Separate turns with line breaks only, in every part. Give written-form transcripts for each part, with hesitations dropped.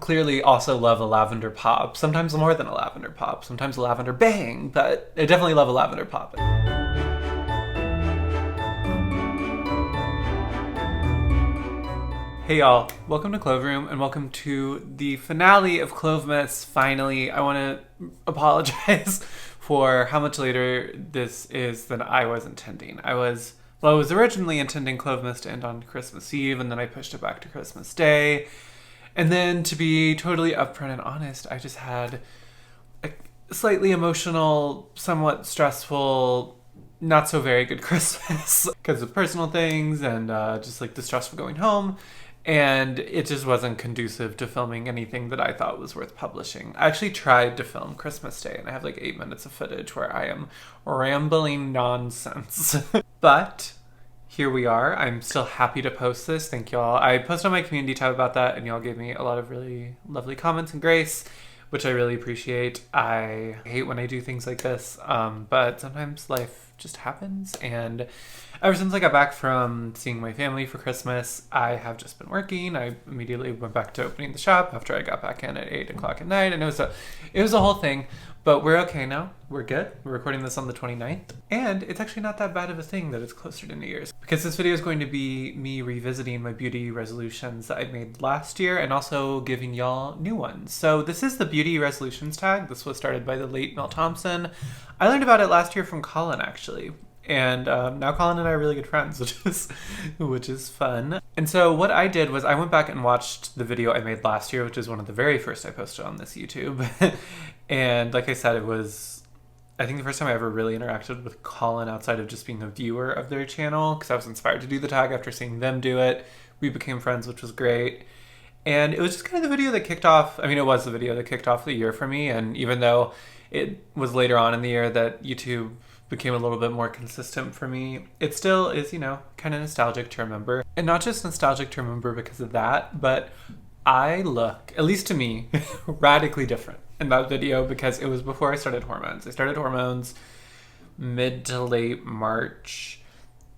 clearly also love a lavender pop. Sometimes more than a lavender pop. Sometimes a lavender bang, but I definitely love a lavender pop. Hey y'all, welcome to Clove Room and welcome to the finale of Clovemas. Finally, I want to apologize for how much later this is than I was intending. I was originally intending Clovemas to end on Christmas Eve, and then I pushed it back to Christmas Day. And then, to be totally upfront and honest, I just had a slightly emotional, somewhat stressful, not so very good Christmas because of personal things and just like the stress of going home. And it just wasn't conducive to filming anything that I thought was worth publishing. I actually tried to film Christmas Day, and I have like 8 minutes of footage where I am rambling nonsense. But here we are. I'm still happy to post this. Thank y'all. I posted on my community tab about that, and y'all gave me a lot of really lovely comments and grace, which I really appreciate. I hate when I do things like this, but sometimes life just happens. And ever since I got back from seeing my family for Christmas, I have just been working. I immediately went back to opening the shop after I got back in at 8 o'clock at night, and it was a whole thing. But we're okay now. We're good. We're recording this on the 29th. And it's actually not that bad of a thing that it's closer to New Year's, because this video is going to be me revisiting my beauty resolutions that I made last year and also giving y'all new ones. So this is the beauty resolutions tag. This was started by the late Mel Thompson. I learned about it last year from Colin, actually. And now Colin and I are really good friends, which is fun. And so what I did was I went back and watched the video I made last year, which is one of the very first I posted on this YouTube. And like I said, it was, I think, the first time I ever really interacted with Colin outside of just being a viewer of their channel, because I was inspired to do the tag after seeing them do it. We became friends, which was great. And it was just kind of the video that kicked off, it was the video that kicked off the year for me. And even though it was later on in the year that YouTube became a little bit more consistent for me, it still is, kind of nostalgic to remember. And not just nostalgic to remember because of that, but I look, at least to me, radically different in that video because it was before I started hormones. I started hormones mid to late March,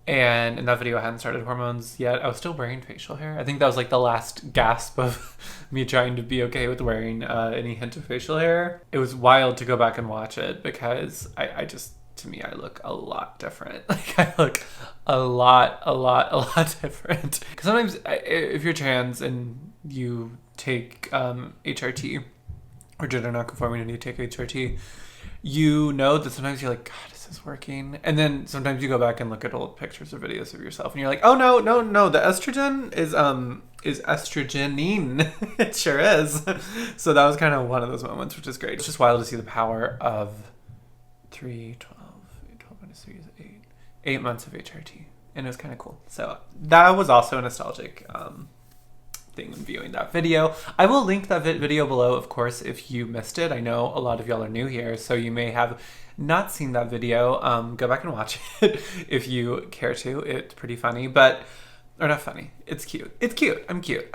and in that video I hadn't started hormones yet. I was still wearing facial hair. I think that was like the last gasp of me trying to be okay with wearing any hint of facial hair. It was wild to go back and watch it because I just, to me, I look a lot different. Like, I look a lot different. Because sometimes if you're trans and you take HRT, or gender nonconforming, and you take HRT, you know that sometimes you're like, God, is this working? And then sometimes you go back and look at old pictures or videos of yourself, and you're like, oh no, the estrogen is estrogenine. It sure is. So that was kind of one of those moments, which is great. It's just wild to see the power of 12 minus 3 is 8 months of HRT, and it was kind of cool. So that was also a nostalgic thing when viewing that video. I will link that video below, of course, if you missed it. I know a lot of y'all are new here, so you may have not seen that video. Go back and watch it if you care to. It's pretty funny, or not funny. It's cute. It's cute. I'm cute.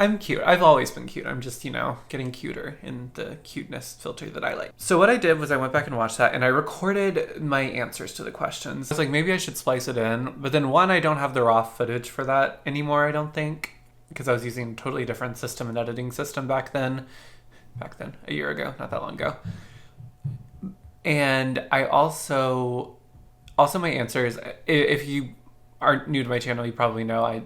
I've always been cute. I'm just, getting cuter in the cuteness filter that I like. So what I did was I went back and watched that, and I recorded my answers to the questions. I was like, maybe I should splice it in. But then one, I don't have the raw footage for that anymore, I don't think, because I was using a totally different system and editing system back then, a year ago, not that long ago. And I also my answers, if you are new to my channel, you probably know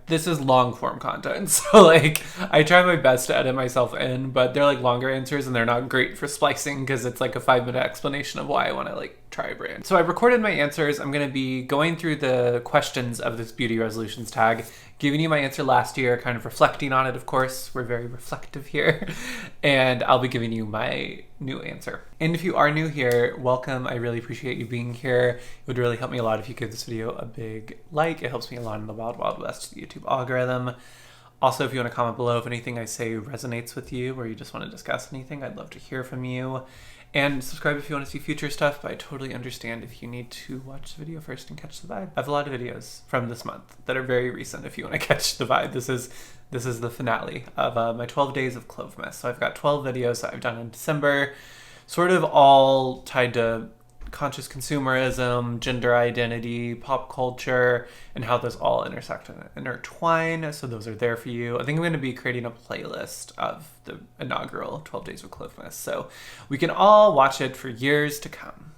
this is long form content. So like I try my best to edit myself in, but they're like longer answers and they're not great for splicing because it's like a 5-minute explanation of why I want to like try a brand. So I recorded my answers. I'm going to be going through the questions of this beauty resolutions tag, giving you my answer last year, kind of reflecting on it, of course. We're very reflective here. And I'll be giving you my new answer. And if you are new here, welcome. I really appreciate you being here. It would really help me a lot if you give this video a big like. It helps me a lot in the wild, wild west YouTube algorithm. Also, if you want to comment below if anything I say resonates with you or you just want to discuss anything, I'd love to hear from you. And subscribe if you want to see future stuff, but I totally understand if you need to watch the video first and catch the vibe. I have a lot of videos from this month that are very recent if you want to catch the vibe. This is the finale of my 12 days of Clovemas. So I've got 12 videos that I've done in December, sort of all tied to conscious consumerism, gender identity, pop culture, and how those all intersect and intertwine. So those are there for you. I think I'm going to be creating a playlist of the inaugural 12 Days with Clovemas, so we can all watch it for years to come.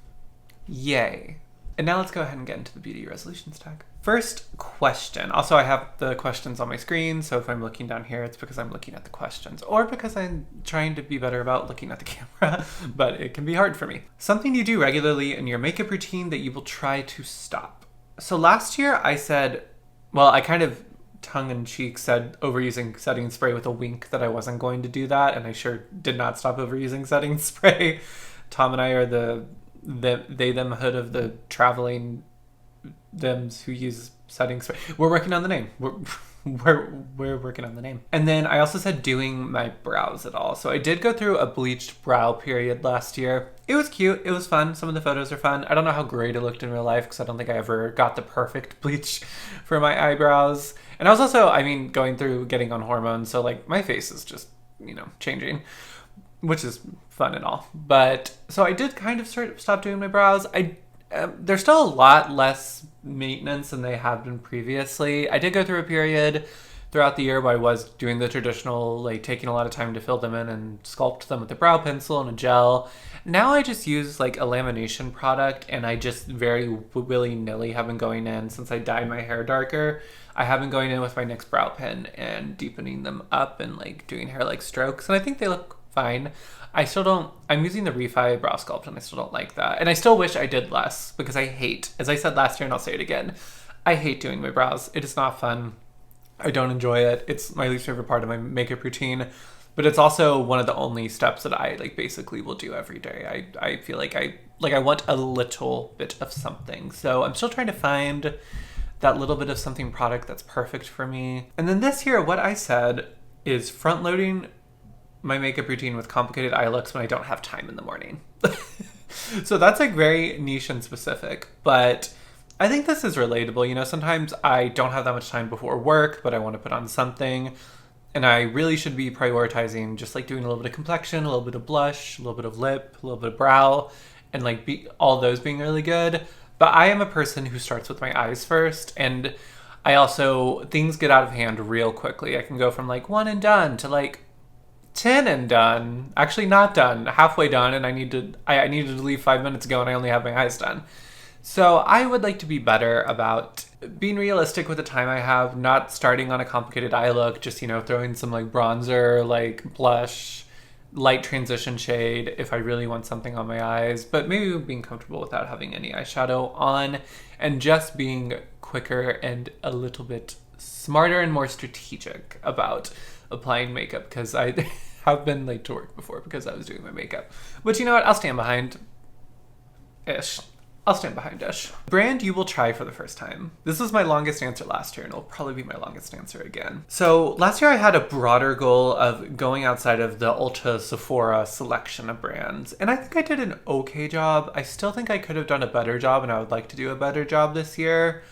Yay. And now let's go ahead and get into the beauty resolutions tag. First question. Also, I have the questions on my screen, so if I'm looking down here, it's because I'm looking at the questions, or because I'm trying to be better about looking at the camera, but it can be hard for me. Something you do regularly in your makeup routine that you will try to stop. So last year I said, well, I kind of tongue-in-cheek said overusing setting spray with a wink that I wasn't going to do that, and I sure did not stop overusing setting spray. Tom and I are the they them hood of the traveling thems who use setting spray. We're working on the name. We're working on the name. And then I also said doing my brows at all. So I did go through a bleached brow period last year. It was cute. It was fun. Some of the photos are fun. I don't know how great it looked in real life because I don't think I ever got the perfect bleach for my eyebrows. And I was also, going through getting on hormones. So like my face is just, changing, which is fun and all. But so I did kind of stop doing my brows. There's still a lot less maintenance than they have been previously. I did go through a period throughout the year where I was doing the traditional, like taking a lot of time to fill them in and sculpt them with a brow pencil and a gel. Now I just use like a lamination product, and I just very willy-nilly have been going in since I dyed my hair darker. I have been going in with my NYX brow pen and deepening them up and like doing hair like strokes, and I think they look fine. I'm using the Refi Brow Sculpt, and I still don't like that. And I still wish I did less because I hate, as I said last year and I'll say it again, I hate doing my brows. It is not fun. I don't enjoy it. It's my least favorite part of my makeup routine, but it's also one of the only steps that I like basically will do every day. I feel like I want a little bit of something. So I'm still trying to find that little bit of something product that's perfect for me. And then this year, what I said is front loading my makeup routine with complicated eye looks when I don't have time in the morning. So that's like very niche and specific, but I think this is relatable. Sometimes I don't have that much time before work, but I want to put on something, and I really should be prioritizing just like doing a little bit of complexion, a little bit of blush, a little bit of lip, a little bit of brow, and like all those being really good. But I am a person who starts with my eyes first, and I also, things get out of hand real quickly. I can go from like 1 and done to like 10 and done, actually not done, halfway done, and I needed to leave 5 minutes ago and I only have my eyes done. So I would like to be better about being realistic with the time I have, not starting on a complicated eye look, just, throwing some like bronzer, like blush, light transition shade if I really want something on my eyes, but maybe being comfortable without having any eyeshadow on, and just being quicker and a little bit smarter and more strategic about applying makeup, because I have been late to work before because I was doing my makeup. But you know what? I'll stand behind-ish. Brand you will try for the first time. This was my longest answer last year, and it'll probably be my longest answer again. So last year I had a broader goal of going outside of the Ulta Sephora selection of brands, and I think I did an okay job. I still think I could have done a better job, and I would like to do a better job this year.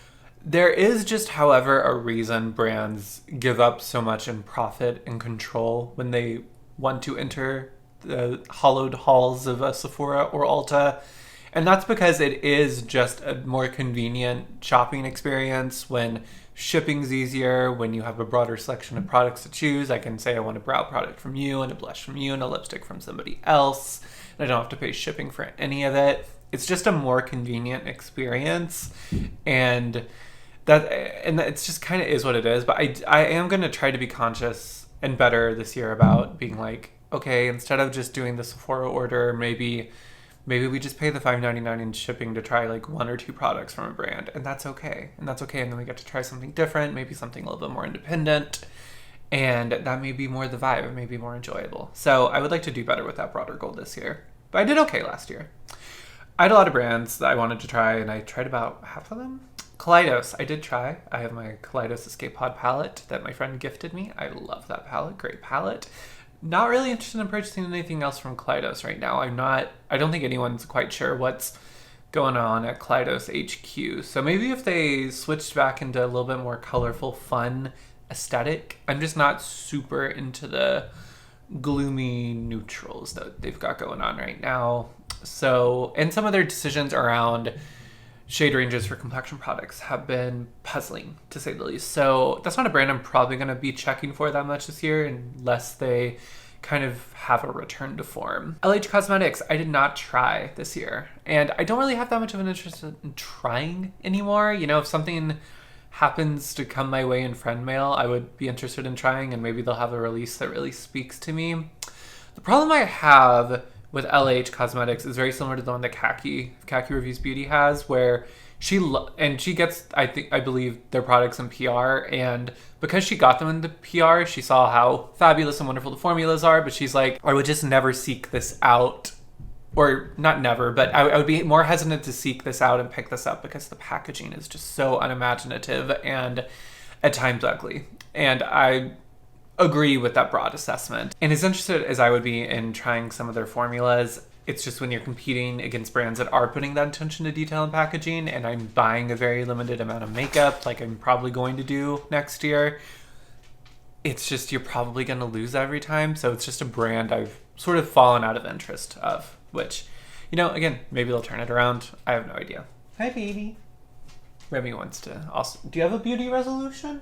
There is just, however, a reason brands give up so much in profit and control when they want to enter the hollowed halls of a Sephora or Ulta. And that's because it is just a more convenient shopping experience when shipping's easier, when you have a broader selection of products to choose. I can say I want a brow product from you and a blush from you and a lipstick from somebody else, and I don't have to pay shipping for any of it. It's just a more convenient experience, and it's just kind of is what it is. But I am going to try to be conscious and better this year about being like, okay, instead of just doing the Sephora order, maybe we just pay the $5.99 in shipping to try like 1 or 2 products from a brand, and that's okay. And then we get to try something different, maybe something a little bit more independent, and that may be more the vibe, it may be more enjoyable. So I would like to do better with that broader goal this year. But I did okay last year. I had a lot of brands that I wanted to try, and I tried about half of them. Kaleidos, I did try. I have my Kaleidos Escape Pod palette that my friend gifted me. I love that palette. Great palette. Not really interested in purchasing anything else from Kaleidos right now. I don't think anyone's quite sure what's going on at Kaleidos HQ. So maybe if they switched back into a little bit more colorful, fun aesthetic. I'm just not super into the gloomy neutrals that they've got going on right now. So, and some of their decisions around shade ranges for complexion products have been puzzling, to say the least. So that's not a brand I'm probably going to be checking for that much this year unless they kind of have a return to form. LH Cosmetics, I did not try this year. And I don't really have that much of an interest in trying anymore. You know, if something happens to come my way in friend mail, I would be interested in trying, and maybe they'll have a release that really speaks to me. The problem I have with LH Cosmetics is very similar to the one that Khaki Reviews Beauty has, where she gets, I believe, their products in PR, and because she got them in the PR, she saw how fabulous and wonderful the formulas are, but she's like, I would just never seek this out, or not never, but I would be more hesitant to seek this out and pick this up because the packaging is just so unimaginative and at times ugly. And I agree with that broad assessment. And as interested as I would be in trying some of their formulas, it's just when you're competing against brands that are putting that attention to detail in packaging, and I'm buying a very limited amount of makeup like I'm probably going to do next year, it's just you're probably going to lose every time. So it's just a brand I've sort of fallen out of interest of, which, you know, again, maybe they'll turn it around. I have no idea. Hi, baby. Remy wants to also... Do you have a beauty resolution?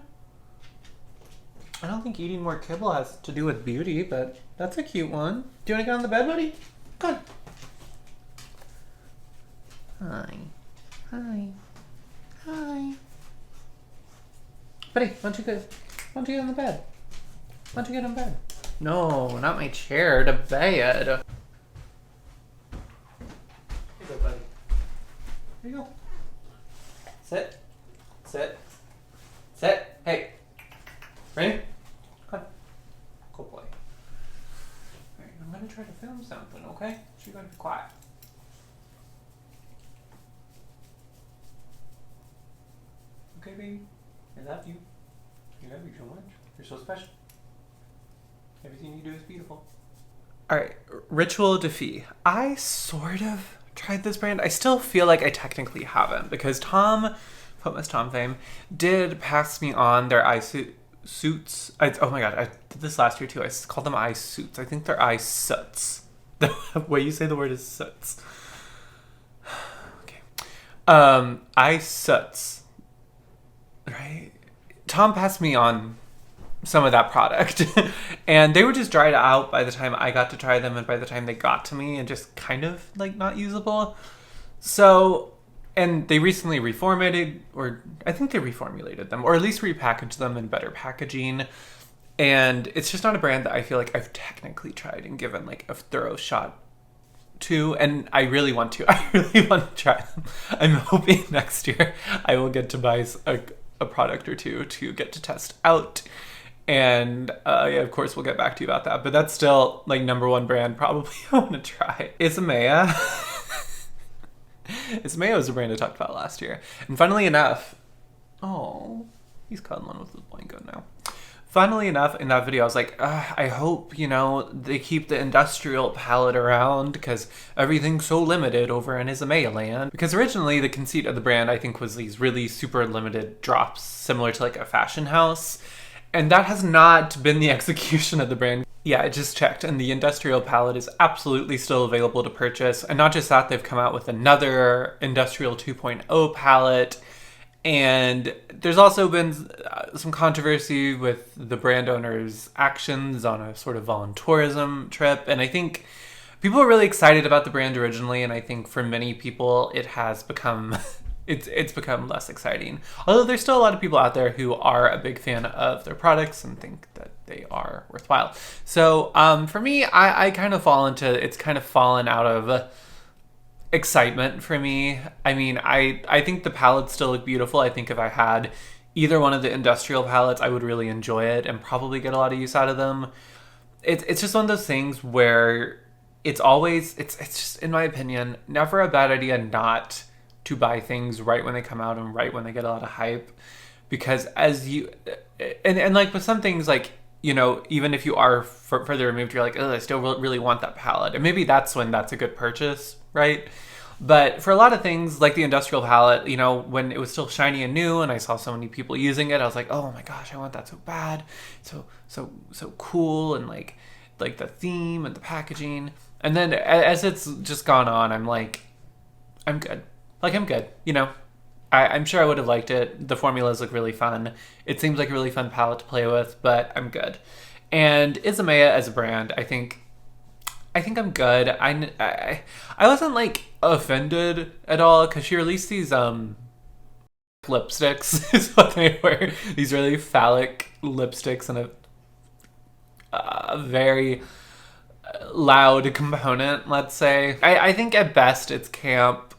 I don't think eating more kibble has to do with beauty, but that's a cute one. Do you want to get on the bed, buddy? Good. Hi. Hi. Hi. Buddy, why don't you get on the bed? Why don't you get in bed? No, not my chair, to bed. Here you go, buddy. Here you go. Sit. Sit. Sit. Hey. Ready? Good. Good boy. Alright, I'm gonna try to film something, okay? So you're gonna be quiet. Okay, baby? I love you. I love you so much. You're so special. Everything you do is beautiful. Alright, Ritual Defy. I sort of tried this brand. I still feel like I technically haven't, because Tom, Famous Tom fame, did pass me on their eye suits. Oh my god, I did this last year too. I called them eye suits. I think they're eye soots. The way you say the word is soots. Okay. Eye soots. Right? Tom passed me on some of that product and they were just dried out by the time I got to try them and by the time they got to me, and just kind of like not usable. So, and they recently reformatted, or I think they reformulated them, or at least repackaged them in better packaging. And it's just not a brand that I feel like I've technically tried and given like a thorough shot to. And I really want to. I really want to try them. I'm hoping next year I will get to buy a product or two to get to test out. And yeah, of course, we'll get back to you about that. But that's still like #1 brand probably I want to try. Isamaya. Isamaya was a brand I talked about last year. And funnily enough, oh, he's cuddling with his blanket now. Funnily enough, in that video, I was like, I hope, you know, they keep the industrial palette around because everything's so limited over in Isamaya land. Because originally the conceit of the brand, I think, was these really super limited drops, similar to like a fashion house. And that has not been the execution of the brand. Yeah, I just checked, and the industrial palette is absolutely still available to purchase. And not just that, they've come out with another industrial 2.0 palette. And there's also been some controversy with the brand owner's actions on a sort of voluntourism trip. And I think people were really excited about the brand originally, and I think for many people it has become... It's become less exciting. Although there's still a lot of people out there who are a big fan of their products and think that they are worthwhile. So for me, I kind of fall into, it's kind of fallen out of excitement for me. I mean, I think the palettes still look beautiful. I think if I had either one of the industrial palettes, I would really enjoy it and probably get a lot of use out of them. It's just one of those things where it's always, it's just, in my opinion, never a bad idea not to buy things right when they come out and right when they get a lot of hype. Because as you, and like with some things, like, you know, even if you are further removed, you're like, oh, I still really want that palette. And maybe that's when that's a good purchase, right? But for a lot of things, like the industrial palette, you know, when it was still shiny and new and I saw so many people using it, I was like, oh my gosh, I want that so bad. So cool. And like, like the theme and the packaging. And then as it's just gone on, I'm like, I'm good. Like, I'm good, you know? I'm sure I would have liked it. The formulas look really fun. It seems like a really fun palette to play with, but I'm good. And Isamaya as a brand, I think I'm good. I wasn't like offended at all because she released these lipsticks is what they were. These really phallic lipsticks and a very loud component, let's say. I think at best it's camp.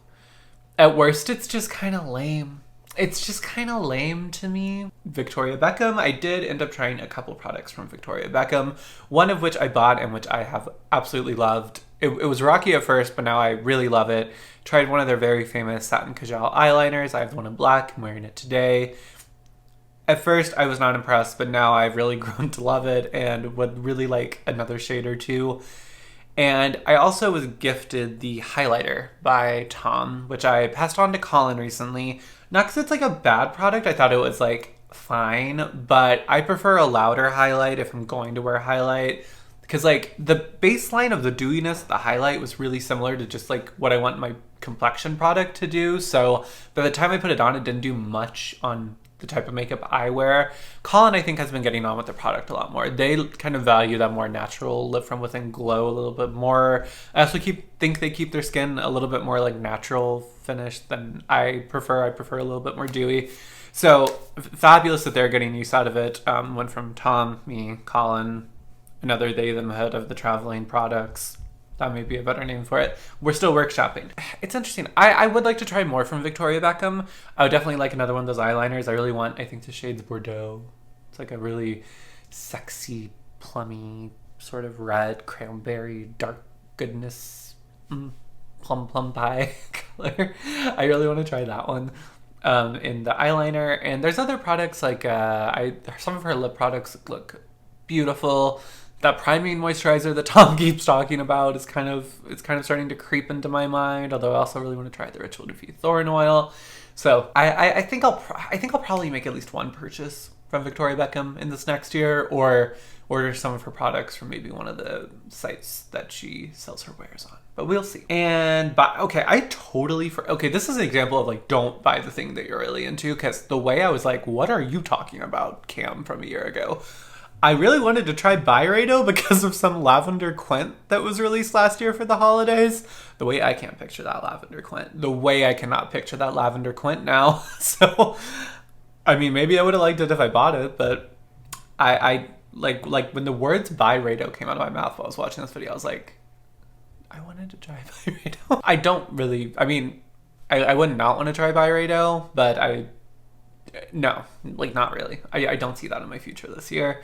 At worst, it's just kind of lame. It's just kind of lame to me. Victoria Beckham, I did end up trying a couple products from Victoria Beckham, one of which I bought and which I have absolutely loved. It was rocky at first, but now I really love it. Tried one of their very famous satin kajal eyeliners. I have the one in black. I'm wearing it today. At first, I was not impressed, but now I've really grown to love it and would really like another shade or two. And I also was gifted the highlighter by Tom, which I passed on to Colin recently. Not because it's like a bad product. I thought it was like fine, but I prefer a louder highlight if I'm going to wear highlight. Because like the baseline of the dewiness of the highlight was really similar to just like what I want my complexion product to do. So by the time I put it on, it didn't do much on the type of makeup I wear. Colin, I think, has been getting on with the product a lot more. They kind of value that more natural live from within glow a little bit more. I also think they keep their skin a little bit more like natural finish than I prefer. I prefer a little bit more dewy. So fabulous that they're getting use out of it. Went from Tom, me, Colin, another they, them head of the traveling products. That may be a better name for it. We're still workshopping. It's interesting. I would like to try more from Victoria Beckham. I would definitely like another one of those eyeliners. I really want, I think, the shades Bordeaux. It's like a really sexy, plummy, sort of red, cranberry, dark goodness, plum pie color. I really want to try that one in the eyeliner. And there's other products like, some of her lip products look beautiful. That priming moisturizer that Tom keeps talking about is kind of starting to creep into my mind. Although I also really want to try the Ritual Diffuse Thorn Oil. So I think I'll probably make at least one purchase from Victoria Beckham in this next year, or order some of her products from maybe one of the sites that she sells her wares on. But we'll see. And this is an example of like, don't buy the thing that you're really into, because the way I was like, what are you talking about, Cam, from a year ago? I really wanted to try Byredo because of some lavender quint that was released last year for the holidays. The way I can't picture that lavender quint. The way I cannot picture that lavender quint now. So, I mean, maybe I would have liked it if I bought it, but I like when the words Byredo came out of my mouth while I was watching this video, I was like, I wanted to try Byredo. I would not want to try Byredo, but no, like not really. I don't see that in my future this year.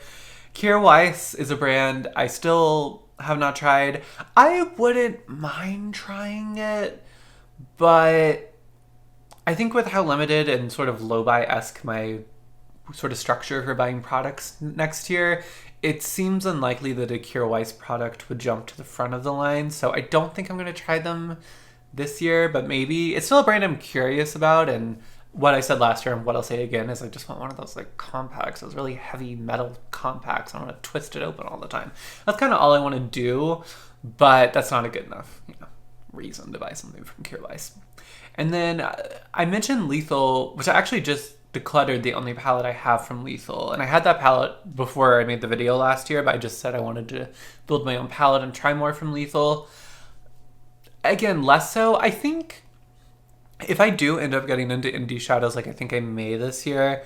Kira Weiss is a brand I still have not tried. I wouldn't mind trying it, but I think with how limited and sort of low-buy-esque my sort of structure for buying products next year, it seems unlikely that a Kira Weiss product would jump to the front of the line. So I don't think I'm going to try them this year, but maybe. It's still a brand I'm curious about, and what I said last year and what I'll say again is I just want one of those like compacts, those really heavy metal compacts. I don't want to twist it open all the time. That's kind of all I want to do, but that's not a good enough reason to buy something from Kira Weiss. And then I mentioned Lethal, which I actually just decluttered the only palette I have from Lethal. And I had that palette before I made the video last year, but I just said I wanted to build my own palette and try more from Lethal. Again, less so. I think if I do end up getting into indie shadows like I think I may this year,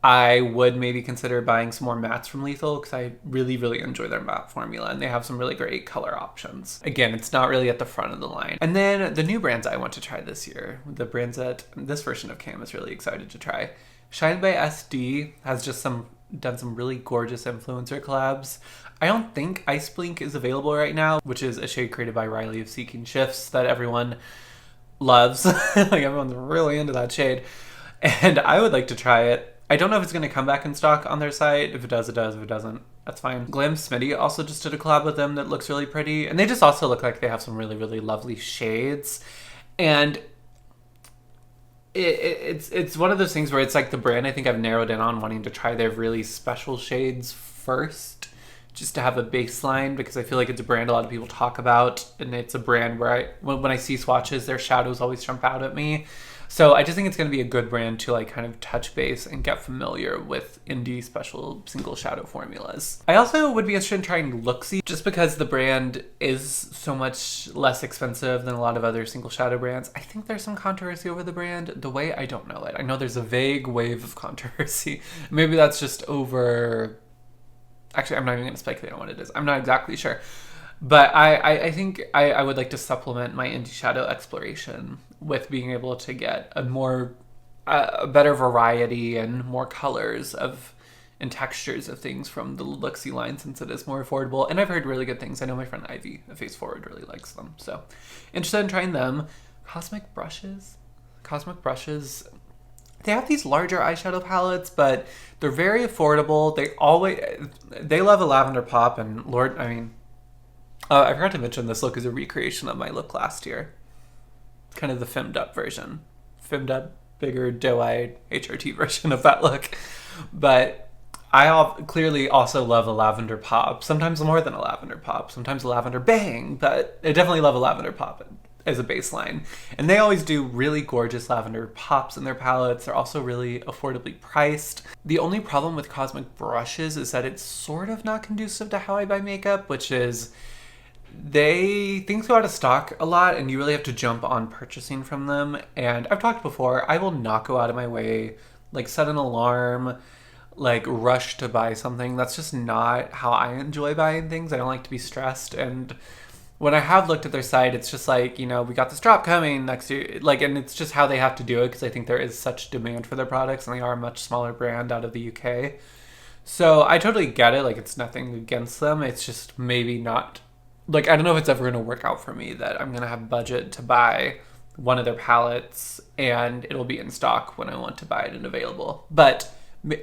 I would maybe consider buying some more mattes from Lethal, because I really, really enjoy their matte formula and they have some really great color options. Again, it's not really at the front of the line. And then the new brands I want to try this year, the brands that this version of Cam is really excited to try. Shine by SD has just done some really gorgeous influencer collabs. I don't think Ice Blink is available right now, which is a shade created by Riley of Seeking Shifts that everyone loves. Like, everyone's really into that shade, and I would like to try it. I don't know if it's going to come back in stock on their site. If it does, it does. If it doesn't, that's fine. Glam Smitty also just did a collab with them that looks really pretty, and they just also look like they have some really, really lovely shades. And it's one of those things where it's like the brand I think I've narrowed in on wanting to try their really special shades first just to have a baseline, because I feel like it's a brand a lot of people talk about, and it's a brand where when I see swatches, their shadows always jump out at me. So I just think it's going to be a good brand to like kind of touch base and get familiar with indie special single shadow formulas. I also would be interested in trying Looksy, just because the brand is so much less expensive than a lot of other single shadow brands. I think there's some controversy over the brand. The way, I don't know it. I know there's a vague wave of controversy. Maybe that's just over... Actually, I'm not even going to speculate on what it is. I'm not exactly sure. But I think I would like to supplement my indie shadow exploration with being able to get a better variety and more colors and textures of things from the Looksy line, since it is more affordable. And I've heard really good things. I know my friend Ivy, a Face Forward, really likes them. So interested in trying them. Cosmic brushes. They have these larger eyeshadow palettes, but they're very affordable. They love a lavender pop, and I forgot to mention this look is a recreation of my look last year. Kind of the femmed up version. Femmed up, bigger, doe-eyed HRT version of that look. But I clearly also love a lavender pop. Sometimes more than a lavender pop. Sometimes a lavender bang, but I definitely love a lavender pop as a baseline. And they always do really gorgeous lavender pops in their palettes. They're also really affordably priced. The only problem with Cosmic brushes is that it's sort of not conducive to how I buy makeup, which is things go out of stock a lot, and you really have to jump on purchasing from them. And I've talked before, I will not go out of my way, like set an alarm, like rush to buy something. That's just not how I enjoy buying things. I don't like to be stressed. And when I have looked at their site, it's just like, we got this drop coming next year. Like, and it's just how they have to do it, because I think there is such demand for their products, and they are a much smaller brand out of the UK. So I totally get it. Like, it's nothing against them. It's just maybe not... Like, I don't know if it's ever going to work out for me that I'm going to have budget to buy one of their palettes and it'll be in stock when I want to buy it and available. But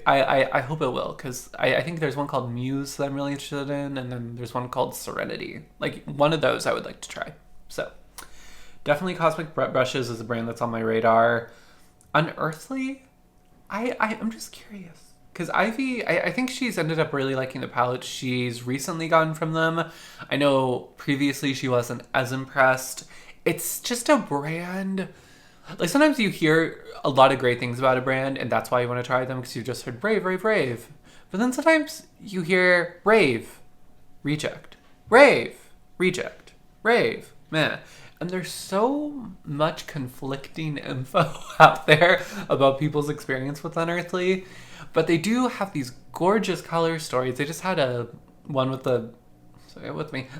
I hope it will, because I think there's one called Muse that I'm really interested in, and then there's one called Serenity. Like, one of those I would like to try. So definitely Cosmic brushes is a brand that's on my radar. Unearthly, I'm just curious. Because Ivy, I think she's ended up really liking the palette she's recently gotten from them. I know previously she wasn't as impressed. It's just a brand... Like, sometimes you hear a lot of great things about a brand, and that's why you want to try them, because you've just heard rave, rave, rave. But then sometimes you hear rave, reject, rave, reject, rave, meh. And there's so much conflicting info out there about people's experience with Unearthly. But they do have these gorgeous color stories. They just had one with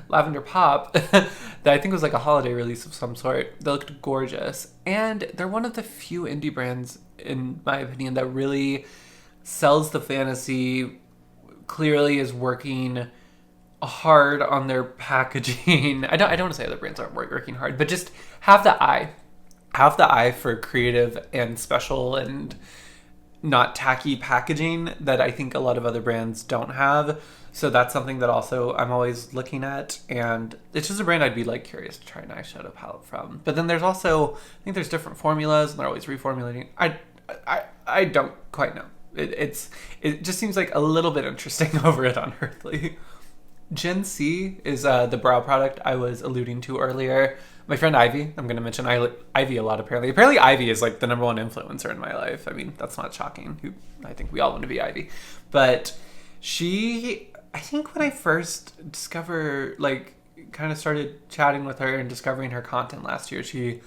lavender pop that I think was like a holiday release of some sort. They looked gorgeous. And they're one of the few indie brands, in my opinion, that really sells the fantasy, clearly is working hard on their packaging. I don't want to say other brands aren't working hard, but just have the eye for creative and special and not tacky packaging that I think a lot of other brands don't have. So that's something that also I'm always looking at, and it's just a brand I'd be like curious to try an eyeshadow palette from. But then there's also, I think there's different formulas, and they're always reformulating. I don't quite know. It just seems like a little bit interesting over at Unearthly. Gen C is the brow product I was alluding to earlier. My friend Ivy, I'm going to mention Ivy a lot apparently. Apparently Ivy is like the number one influencer in my life. I mean, that's not shocking. I think we all want to be Ivy. But I think when I first kind of started chatting with her and discovering her content last year, she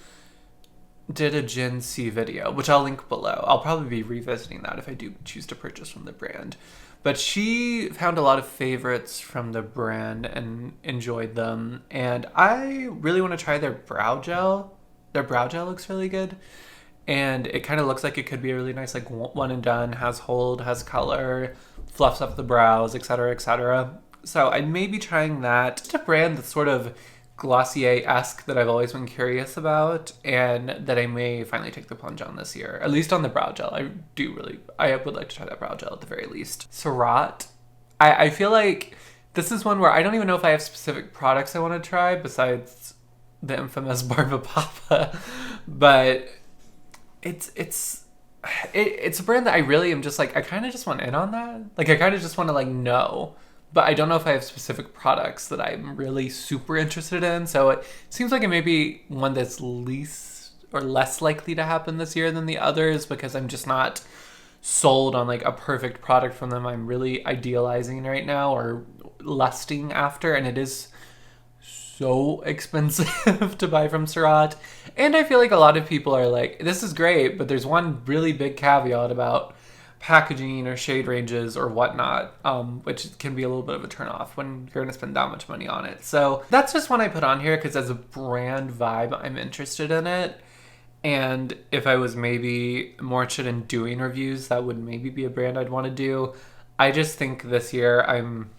did a Gen C video, which I'll link below. I'll probably be revisiting that if I do choose to purchase from the brand. But she found a lot of favorites from the brand and enjoyed them. And I really want to try their brow gel. Their brow gel looks really good. And it kind of looks like it could be a really nice, like, one and done, has hold, has color, fluffs up the brows, etc., etc. So I may be trying that. It's a brand that's sort of Glossier-esque that I've always been curious about, and that I may finally take the plunge on this year. At least on the brow gel. I would like to try that brow gel at the very least. Surratt. I feel like this is one where I don't even know if I have specific products I want to try besides the infamous Barba Papa. But it's a brand that I really am just like, I kind of just want in on that. Like, I kind of just want to, like, know but I don't know if I have specific products that I'm really super interested in. So it seems like it may be one that's least or less likely to happen this year than the others, because I'm just not sold on like a perfect product from them I'm really idealizing right now or lusting after. And it is so expensive to buy from Surat. And I feel like a lot of people are like, this is great, but there's one really big caveat about packaging or shade ranges or whatnot, which can be a little bit of a turnoff when you're going to spend that much money on it. So that's just one I put on here because as a brand vibe, I'm interested in it. And if I was maybe more interested in doing reviews, that would maybe be a brand I'd want to do. I just think this year I'm,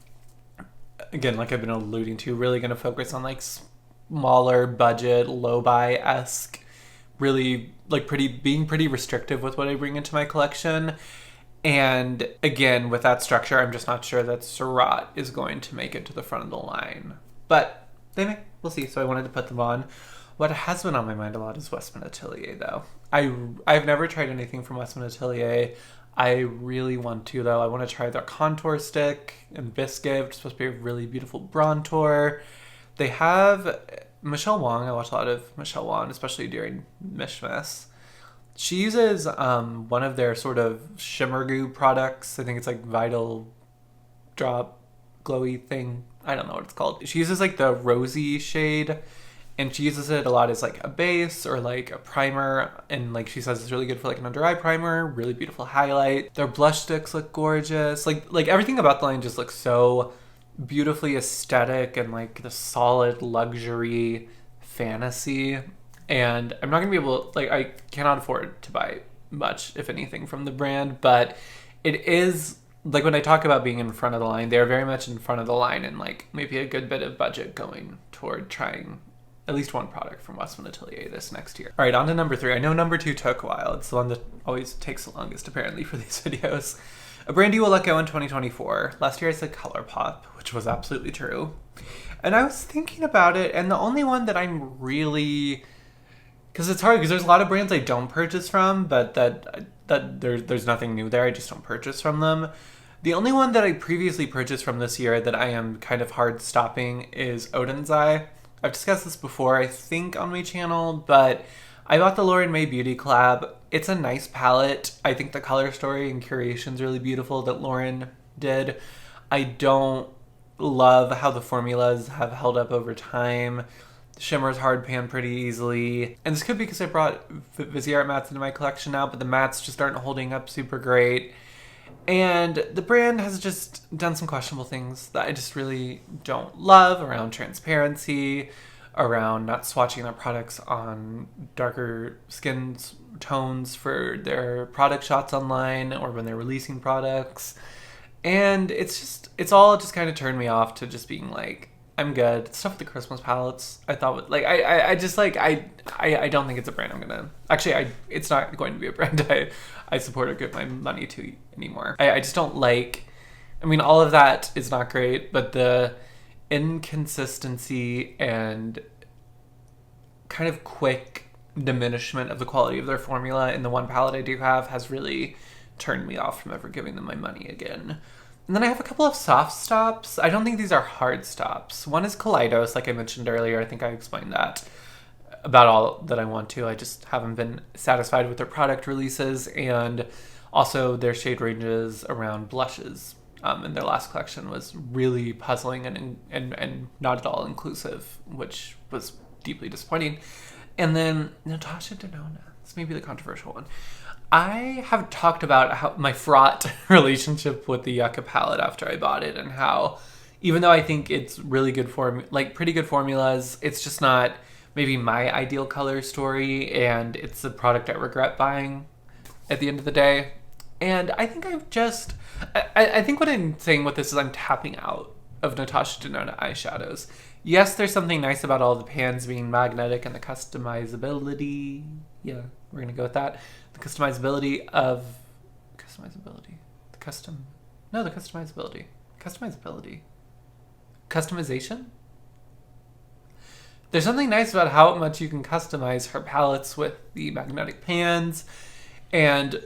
again, like I've been alluding to, really going to focus on like smaller budget, low buy-esque, really like being pretty restrictive with what I bring into my collection. And again, with that structure, I'm just not sure that Surat is going to make it to the front of the line. But they may. We'll see. So I wanted to put them on. What has been on my mind a lot is Westman Atelier, though. I've never tried anything from Westman Atelier. I really want to, though. I want to try their contour stick and biscuit, which is supposed to be a really beautiful bronzer. They have Michelle Wong. I watch a lot of Michelle Wong, especially during Mishmas. She uses one of their sort of shimmer goo products. I think it's like Vital Drop glowy thing. I don't know what it's called. She uses like the rosy shade, and she uses it a lot as like a base or like a primer. And like she says it's really good for like an under eye primer, really beautiful highlight. Their blush sticks look gorgeous. Like everything about the line just looks so beautifully aesthetic and like the solid luxury fantasy. And I'm not going to be able, like, I cannot afford to buy much, if anything, from the brand. But it is, like, when I talk about being in front of the line, they're very much in front of the line and, like, maybe a good bit of budget going toward trying at least one product from Westman Atelier this next year. All right, on to number 3. I know number 2 took a while. It's the one that always takes the longest, apparently, for these videos. A brand you will let go in 2024. Last year I said ColourPop, which was absolutely true. And I was thinking about it, and the only one that I'm really... Because it's hard, because there's a lot of brands I don't purchase from, but that there's nothing new there. I just don't purchase from them. The only one that I previously purchased from this year that I am kind of hard stopping is Odensai. I've discussed this before, I think, on my channel, but I bought the Lauren May Beauty collab. It's a nice palette. I think the color story and curation is really beautiful that Lauren did. I don't love how the formulas have held up over time. Shimmers hard pan pretty easily. And this could be because I brought Viseart mattes into my collection now, but the mattes just aren't holding up super great. And the brand has just done some questionable things that I just really don't love around transparency, around not swatching their products on darker skin tones for their product shots online or when they're releasing products. And it's all just kind of turned me off to just being like, I'm good. Stuff with the Christmas palettes, I thought, like, I just, like, I don't think it's a brand I'm gonna... Actually, it's not going to be a brand I support or give my money to anymore. I just don't like... I mean, all of that is not great, but the inconsistency and kind of quick diminishment of the quality of their formula in the one palette I do have has really turned me off from ever giving them my money again. And then I have a couple of soft stops. I don't think these are hard stops. One is Kaleidos, like I mentioned earlier. I think I explained that about all that I want to. I just haven't been satisfied with their product releases and also their shade ranges around blushes. And their last collection was really puzzling and not at all inclusive, which was deeply disappointing. And then Natasha Denona. This may be the controversial one. I have talked about how my fraught relationship with the Yucca palette after I bought it, and how even though I think it's really good pretty good formulas, it's just not maybe my ideal color story, and it's a product I regret buying at the end of the day. And I think I think what I'm saying with this is I'm tapping out of Natasha Denona eyeshadows. Yes, there's something nice about all the pans being magnetic and the customizability. Yeah, we're gonna go with that. The customizability. Customization? There's something nice about how much you can customize her palettes with the magnetic pans. And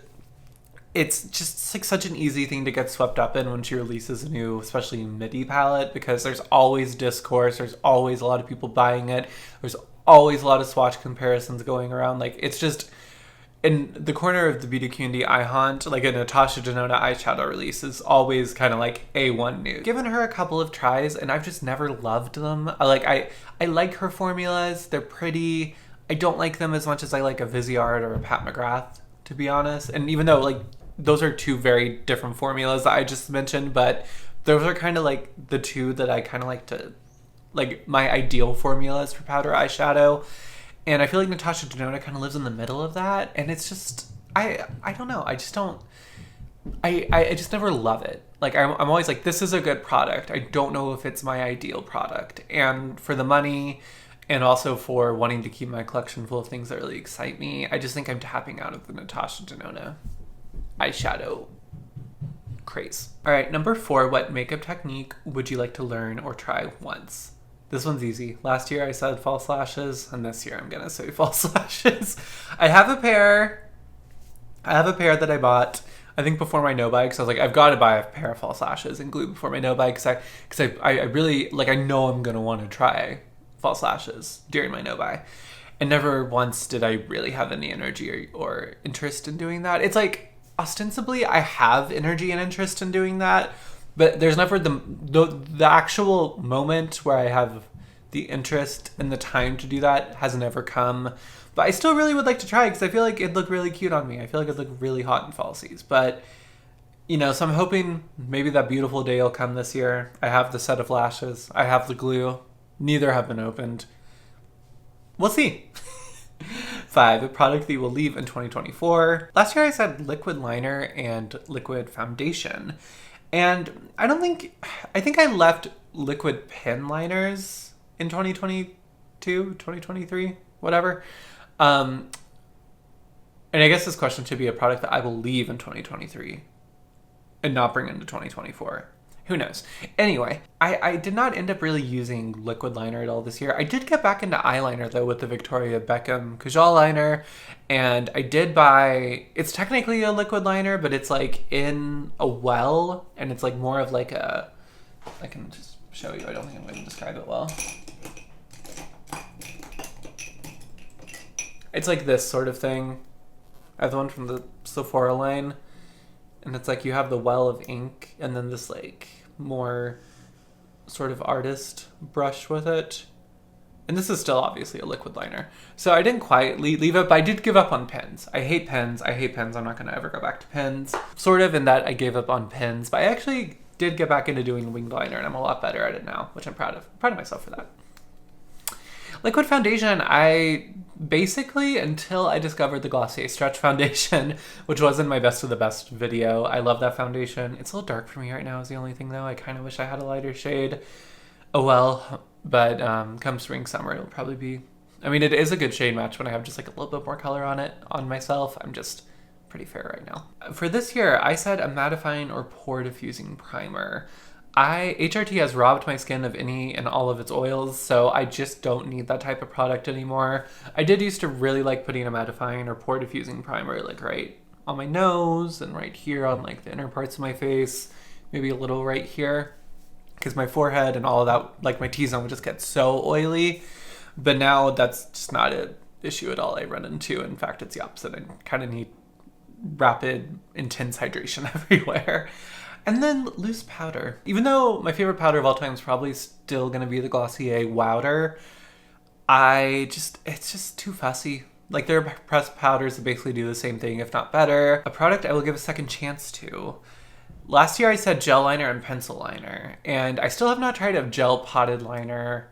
it's just like such an easy thing to get swept up in when she releases a new, especially MIDI palette, because there's always discourse, there's always a lot of people buying it, there's always a lot of swatch comparisons going around. Like, it's just in the corner of the beauty community I haunt, like a Natasha Denona eyeshadow release is always kind of like A1 news. Given her a couple of tries, and I've just never loved them. I like her formulas. They're pretty. I don't like them as much as I like a Viseart or a Pat McGrath, to be honest. And even though, like, those are two very different formulas that I just mentioned, but those are kind of like the two that I kind of like to, like, my ideal formulas for powder eyeshadow. And I feel like Natasha Denona kind of lives in the middle of that. And it's just, I don't know. I just don't, I just never love it. Like, I'm always like, this is a good product. I don't know if it's my ideal product. And for the money, and also for wanting to keep my collection full of things that really excite me, I just think I'm tapping out of the Natasha Denona eyeshadow craze. All right, number 4, what makeup technique would you like to learn or try once? This one's easy. Last year I said false lashes, and this year I'm gonna say false lashes. I have a pair that I bought, I think before my no-buy, because I was like, I've got to buy a pair of false lashes and glue before my no-buy, because I really, like, I know I'm gonna want to try false lashes during my no-buy. And never once did I really have any energy or interest in doing that. It's like, ostensibly I have energy and interest in doing that, but there's never the actual moment where I have the interest and the time to do that has never come. But I still really would like to try, because I feel like it'd look really cute on me. I feel like it'd look really hot in falsies. But, you know, so I'm hoping maybe that beautiful day will come this year. I have the set of lashes. I have the glue. Neither have been opened. We'll see. 5, a product that you will leave in 2024. Last year I said liquid liner and liquid foundation. And I think I left liquid pen liners in 2022, 2023, whatever. And I guess this question should be a product that I will leave in 2023 and not bring into 2024. Who knows? Anyway, I did not end up really using liquid liner at all this year. I did get back into eyeliner, though, with the Victoria Beckham Kajal liner. And I did buy, it's technically a liquid liner, but it's like in a well. And it's like more of like a, I can just show you. I don't think I'm going to describe it well. It's like this sort of thing. I have the one from the Sephora line. And it's like you have the well of ink and then this like more sort of artist brush with it. And this is still obviously a liquid liner. So I didn't quite leave it, but I did give up on pens. I hate pens. I'm not going to ever go back to pens. Sort of in that I gave up on pens, but I actually did get back into doing winged liner, and I'm a lot better at it now, which I'm proud of. Proud of myself for that. Liquid foundation, I basically, until I discovered the Glossier Stretch Foundation, which was in my best of the best video. I love that foundation. It's a little dark for me right now is the only thing, though. I kind of wish I had a lighter shade. Oh well, but come spring, summer, it'll probably be... I mean, it is a good shade match when I have just like a little bit more color on it, on myself. I'm just pretty fair right now. For this year, I said a mattifying or pore diffusing primer. HRT has robbed my skin of any and all of its oils, so I just don't need that type of product anymore. I did used to really like putting a mattifying or pore diffusing primer like right on my nose and right here on like the inner parts of my face, maybe a little right here, because my forehead and all of that, like my T-zone would just get so oily. But now that's just not an issue at all I run into. In fact, it's the opposite. I kind of need rapid, intense hydration everywhere. And then loose powder. Even though my favorite powder of all time is probably still going to be the Glossier Wowder, it's just too fussy. Like, there are pressed powders that basically do the same thing, if not better. A product I will give a second chance to. Last year I said gel liner and pencil liner, and I still have not tried a gel potted liner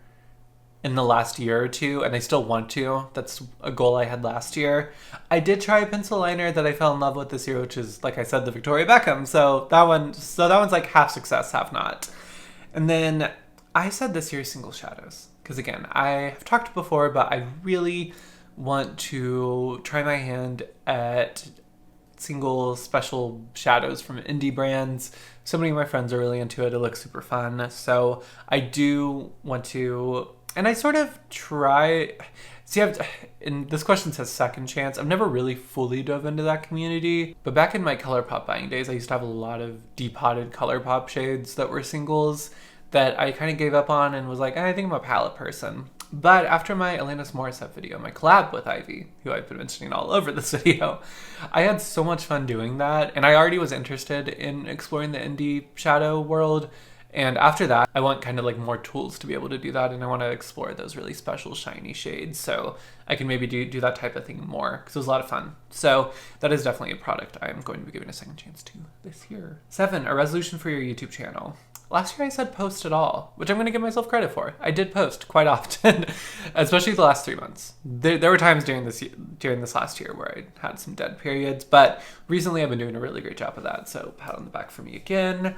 in the last year or two, and I still want to. That's a goal I had last year. I did try a pencil liner that I fell in love with this year, which is, like I said, the Victoria Beckham. So that one's like half success, half not. And then I said this year's Single Shadows, because again, I have talked before, but I really want to try my hand at single special shadows from indie brands. So many of my friends are really into it. It looks super fun. So I do want to, and I sort of try, see, and this question says second chance. I've never really fully dove into that community, but back in my ColourPop buying days, I used to have a lot of depotted ColourPop shades that were singles that I kind of gave up on and was like, I think I'm a palette person. But after my Alanis Morissette video, my collab with Ivy, who I've been mentioning all over this video, I had so much fun doing that. And I already was interested in exploring the indie shadow world. And after that, I want kind of like more tools to be able to do that. And I want to explore those really special shiny shades. So I can maybe do that type of thing more because it was a lot of fun. So that is definitely a product I'm going to be giving a second chance to this year. 7, a resolution for your YouTube channel. Last year I said post at all, which I'm going to give myself credit for. I did post quite often, especially the last 3 months. There were times during this last year where I had some dead periods, but recently I've been doing a really great job of that, so pat on the back for me again.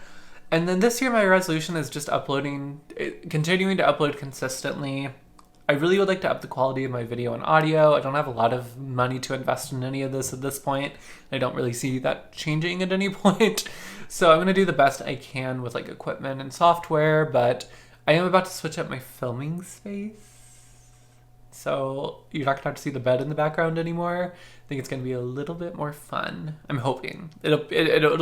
And then this year my resolution is just continuing to upload consistently. I really would like to up the quality of my video and audio. I don't have a lot of money to invest in any of this at this point. I don't really see that changing at any point. So I'm going to do the best I can with like equipment and software, but I am about to switch up my filming space. So you're not going to have to see the bed in the background anymore. I think it's going to be a little bit more fun. I'm hoping. It'll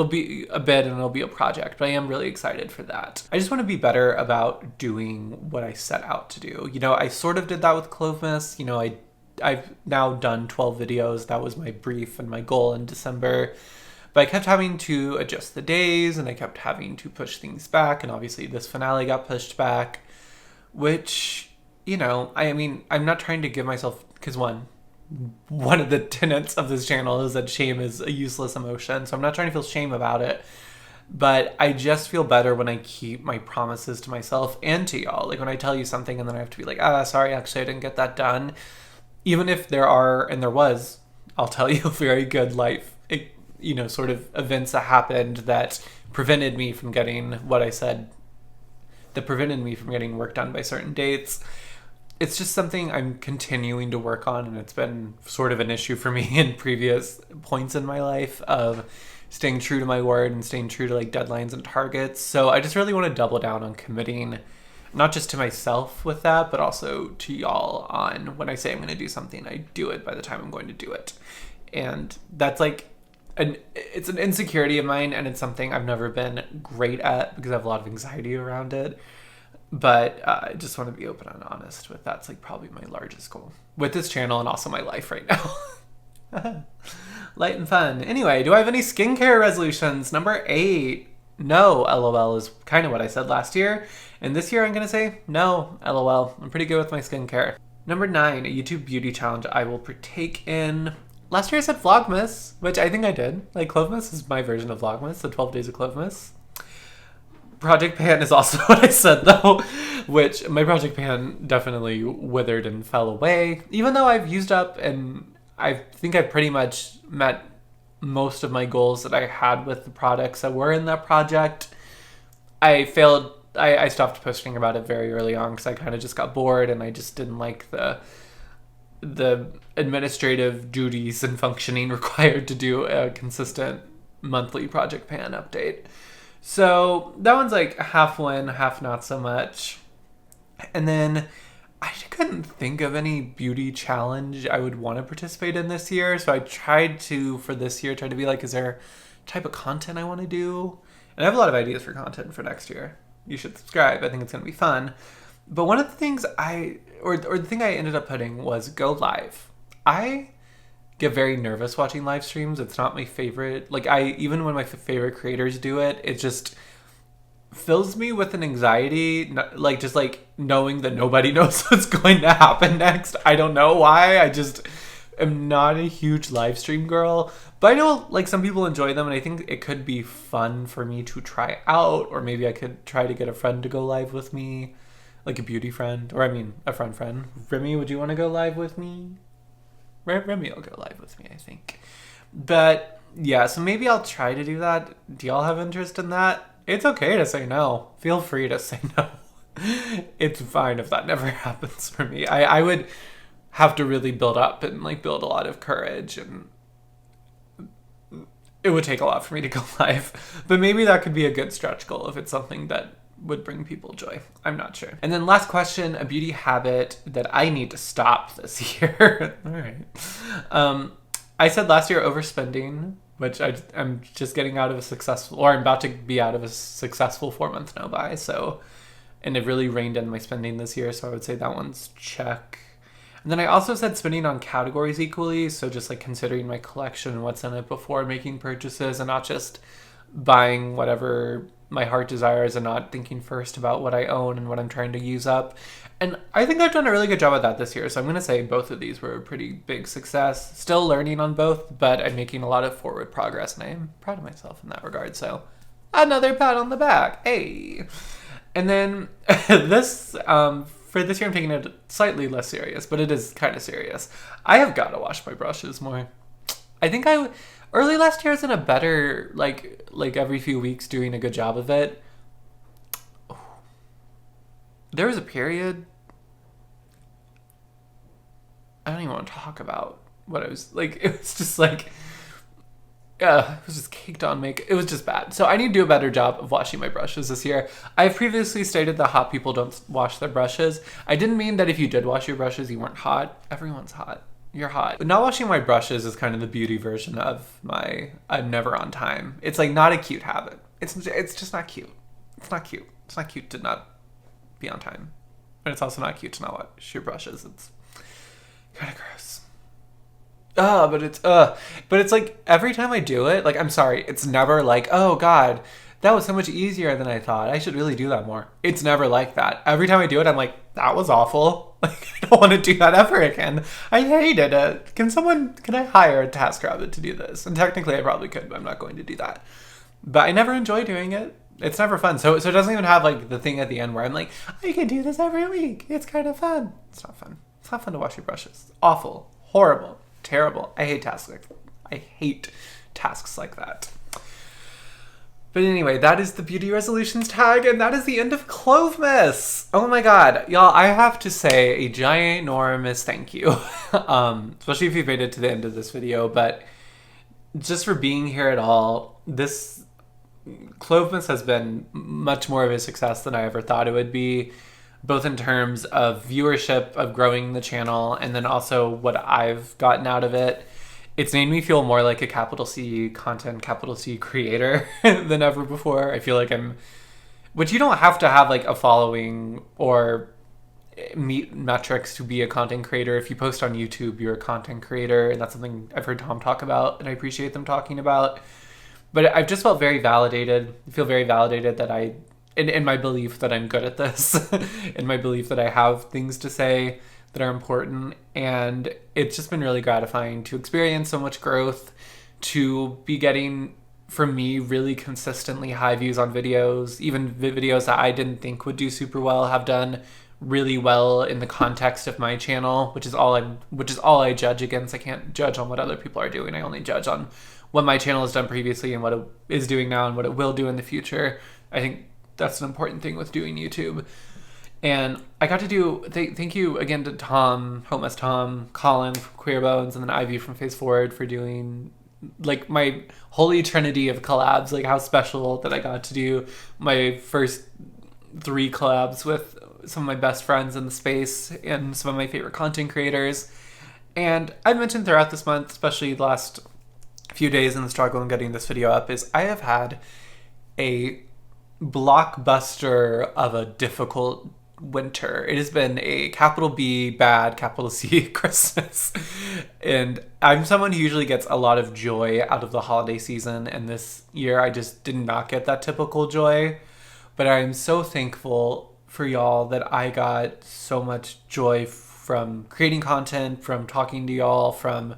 be a bed and it'll be a project, but I am really excited for that. I just want to be better about doing what I set out to do. You know, I sort of did that with clovemas. You know, I've now done 12 videos. That was my brief and my goal in December. But I kept having to adjust the days and I kept having to push things back. And obviously this finale got pushed back, which, you know, I mean, I'm not trying to give myself, because one of the tenets of this channel is that shame is a useless emotion. So I'm not trying to feel shame about it. But I just feel better when I keep my promises to myself and to y'all. Like when I tell you something and then I have to be like, sorry, actually I didn't get that done. Even if there are, and there was, I'll tell you, very good life, you know, sort of events that happened that prevented me from getting what I said, that prevented me from getting work done by certain dates. It's just something I'm continuing to work on, and it's been sort of an issue for me in previous points in my life of staying true to my word and staying true to like deadlines and targets. So I just really want to double down on committing, not just to myself with that, but also to y'all on when I say I'm going to do something, I do it by the time I'm going to do it. And that's like, it's an insecurity of mine, and it's something I've never been great at because I have a lot of anxiety around it. But I just want to be open and honest with that's like probably my largest goal with this channel and also my life right now. Light and fun. Anyway, do I have any skincare resolutions? Number 8. No, LOL is kind of what I said last year. And this year I'm going to say no, LOL. I'm pretty good with my skincare. Number 9, a YouTube beauty challenge I will partake in. Last year I said Vlogmas, which I think I did. Like Clovemas is my version of Vlogmas, the 12 days of Clovemas. Project Pan is also what I said though, which my Project Pan definitely withered and fell away. Even though I've used up and I think I pretty much met most of my goals that I had with the products that were in that project, I failed. I stopped posting about it very early on because I kind of just got bored and I just didn't like the administrative duties and functioning required to do a consistent monthly Project Pan update. So that one's like half win, half not so much. And then I couldn't think of any beauty challenge I would want to participate in this year. So I tried to, for this year, try to be like, is there a type of content I want to do? And I have a lot of ideas for content for next year. You should subscribe. I think it's going to be fun. But one of the things the thing I ended up putting was go live. I get very nervous watching live streams. It's not my favorite. Like even when my favorite creators do it, it just fills me with an anxiety, like just like knowing that nobody knows what's going to happen next. I don't know why. I just am not a huge live stream girl, but I know like some people enjoy them, and I think it could be fun for me to try out, or maybe I could try to get a friend to go live with me, like a beauty friend, or I mean a friend. Remy, would you want to go live with me? Remy will go live with me, I think. But yeah, so maybe I'll try to do that. Do y'all have interest in that? It's okay to say no. Feel free to say no. It's fine if that never happens for me. I would have to really build up and like build a lot of courage and it would take a lot for me to go live. But maybe that could be a good stretch goal if it's something that would bring people joy. I'm not sure. And then last question, a beauty habit that I need to stop this year. All right. I said last year overspending, which I'm just getting out of a successful, or I'm about to be out of a successful 4-month no buy. So, and it really reined in my spending this year. So I would say that one's check. And then I also said spending on categories equally. So just like considering my collection and what's in it before making purchases and not just buying whatever my heart desires and not thinking first about what I own and what I'm trying to use up. And I think I've done a really good job at that this year. So I'm going to say both of these were a pretty big success. Still learning on both, but I'm making a lot of forward progress and I am proud of myself in that regard. So another pat on the back. Hey. And then this, for this year, I'm taking it slightly less serious, but it is kind of serious. I have got to wash my brushes more. I think early last year I was in a better, like every few weeks doing a good job of it. There was a period, I don't even want to talk about what I was, like, it was just like, it was just caked on makeup. It was just bad. So I need to do a better job of washing my brushes this year. I've previously stated that hot people don't wash their brushes. I didn't mean that if you did wash your brushes, you weren't hot. Everyone's hot. You're hot. But not washing my brushes is kind of the beauty version of my I'm never on time. It's like not a cute habit. It's just not cute. It's not cute. It's not cute to not be on time. And it's also not cute to not wash your brushes. It's kind of gross. But it's like every time I do it, like, I'm sorry, it's never like, oh God, that was so much easier than I thought. I should really do that more. It's never like that. Every time I do it, I'm like, that was awful. Like, I don't want to do that ever again. I hated it. Can I hire a TaskRabbit to do this? And technically I probably could, but I'm not going to do that. But I never enjoy doing it. It's never fun. So it doesn't even have like the thing at the end where I'm like, I can do this every week. It's kind of fun. It's not fun. It's not fun to wash your brushes. It's awful. Horrible. Terrible. I hate tasks like that. But anyway, that is the beauty resolutions tag, and that is the end of Clovemas. Oh my God, y'all! I have to say a ginormous thank you, especially if you've made it to the end of this video. But just for being here at all, this Clovemas has been much more of a success than I ever thought it would be, both in terms of viewership, of growing the channel, and then also what I've gotten out of it. It's made me feel more like a capital C content, capital C creator than ever before. I feel like which you don't have to have like a following or meet metrics to be a content creator. If you post on YouTube, you're a content creator, and that's something I've heard Tom talk about, and I appreciate them talking about. But I've just felt very validated. I feel very validated that in my belief that I'm good at this, in my belief that I have things to say that are important. And it's just been really gratifying to experience so much growth, to be getting, from me, really consistently high views on videos. Even videos that I didn't think would do super well have done really well in the context of my channel, which is all I judge against. I can't judge on what other people are doing. I only judge on what my channel has done previously and what it is doing now and what it will do in the future. I think that's an important thing with doing YouTube. And I got to do, thank you again to Tom, Homeless Tom, Colin from Queer Bones, and then Ivy from Face Forward for doing like my holy trinity of collabs. Like how special that I got to do my first 3 collabs with some of my best friends in the space and some of my favorite content creators. And I mentioned throughout this month, especially the last few days in the struggle in getting this video up, is I have had a blockbuster of a difficult winter. It has been a capital B bad, capital C Christmas. And I'm someone who usually gets a lot of joy out of the holiday season, and this year I just did not get that typical joy. But I'm so thankful for y'all that I got so much joy from creating content, from talking to y'all, from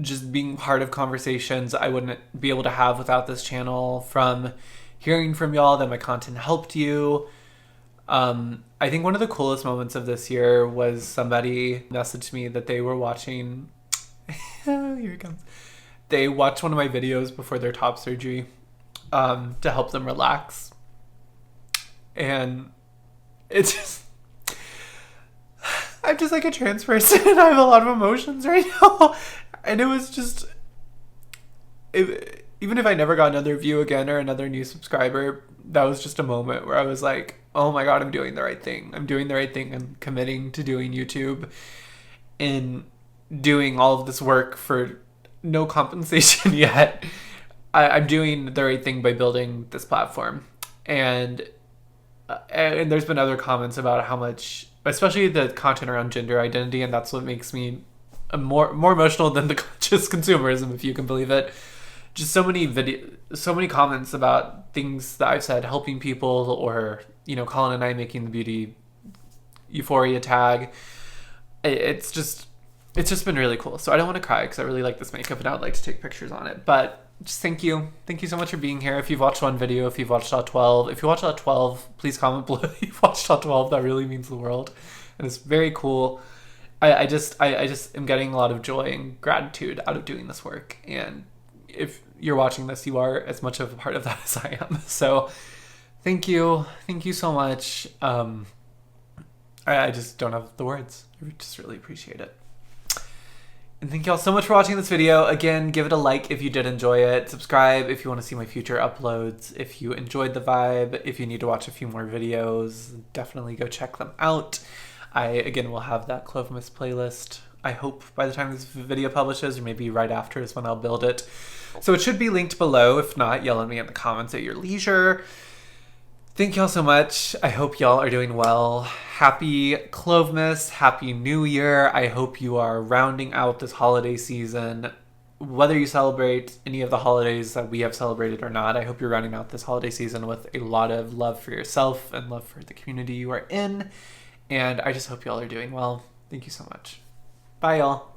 just being part of conversations I wouldn't be able to have without this channel, from hearing from y'all that my content helped you. I think one of the coolest moments of this year was somebody messaged me that they were watching, here it comes. They watched one of my videos before their top surgery, to help them relax. And it's just, I'm just like a trans person and I have a lot of emotions right now. And it was just, even if I never got another view again or another new subscriber, that was just a moment where I was like, oh my God, I'm doing the right thing. I'm doing the right thing. I'm committing to doing YouTube and doing all of this work for no compensation yet. I'm doing the right thing by building this platform. And there's been other comments about how much, especially the content around gender identity, and that's what makes me more emotional than the conscious consumerism, if you can believe it. Just so many comments about things that I've said helping people, or Colin and I making the beauty euphoria tag. It's just been really cool. So I don't want to cry because I really like this makeup and I would like to take pictures on it. But just thank you so much for being here. If you've watched one video, if you've watched all 12, if you watched all 12, please comment below if you've watched all 12. That really means the world, and it's very cool. I just am getting a lot of joy and gratitude out of doing this work, and if you're watching this, you are as much of a part of that as I am. So thank you so much. I just don't have the words. I just really appreciate it. And thank you all so much for watching this video. Again, give it a like if you did enjoy it. Subscribe if you want to see my future uploads. If you enjoyed the vibe, if you need to watch a few more videos, definitely go check them out. I, again, will have that clovemas playlist, I hope, by the time this video publishes, or maybe right after is when I'll build it. So it should be linked below. If not, yell at me in the comments at your leisure. Thank y'all so much. I hope y'all are doing well. Happy Clovemas, Happy New Year. I hope you are rounding out this holiday season. Whether you celebrate any of the holidays that we have celebrated or not, I hope you're rounding out this holiday season with a lot of love for yourself and love for the community you are in. And I just hope y'all are doing well. Thank you so much. Bye, y'all.